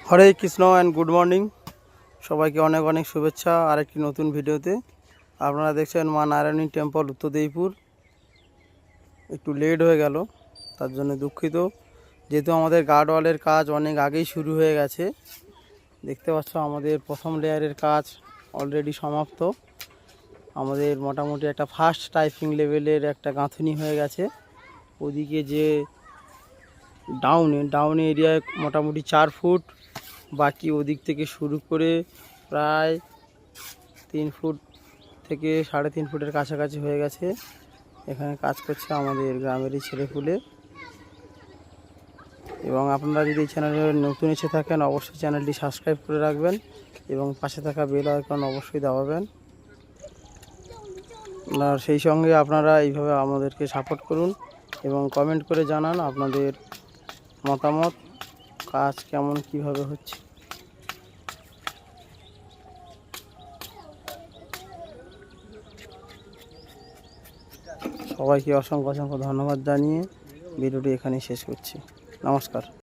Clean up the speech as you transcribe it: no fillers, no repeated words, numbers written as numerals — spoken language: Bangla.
Hare Krishna and good morning. সবাইকে অনেক অনেক শুভেচ্ছা আরেকটি নতুন ভিডিওতে। আপনারা দেখছেন মা নারায়ণী টেম্পল উত্তরদেবীপুর। একটু লেট হয়ে গেল, তার জন্য দুঃখিত। যেহেতু আমাদের গার্ডওয়ালের কাজ অনেক আগেই শুরু হয়ে গেছে, দেখতে পাচ্ছ আমাদের প্রথম লেয়ারের কাজ অলরেডি সমাপ্ত। আমাদের মোটামুটি একটা ফার্স্ট টাইপিং লেভেলের একটা গাঁথনি হয়ে গেছে। ওদিকে যে ডাউন এরিয়ায় মোটামুটি 4 ফুট, বাকি ওদিক থেকে শুরু করে প্রায় 3 ফুট থেকে 3.5 ফুটের কাছাকাছি হয়ে গেছে। এখানে কাজ করছে আমাদের গ্রামেরই ছেলেপুলে। এবং আপনারা যদি এই চ্যানেলে নতুন এসে থাকেন অবশ্যই চ্যানেলটি সাবস্ক্রাইব করে রাখবেন এবং পাশে থাকা বেল আইকন অবশ্যই দাবাবেন। আর সেই সঙ্গে আপনারা এইভাবে আমাদেরকে সাপোর্ট করুন এবং কমেন্ট করে জানান আপনাদের মতামত, কাজ কেমন কিভাবে হচ্ছে। সবাইকে অসংখ্য অসংখ্য ধন্যবাদ জানিয়ে ভিডিওটি এখানেই শেষ করছি। নমস্কার।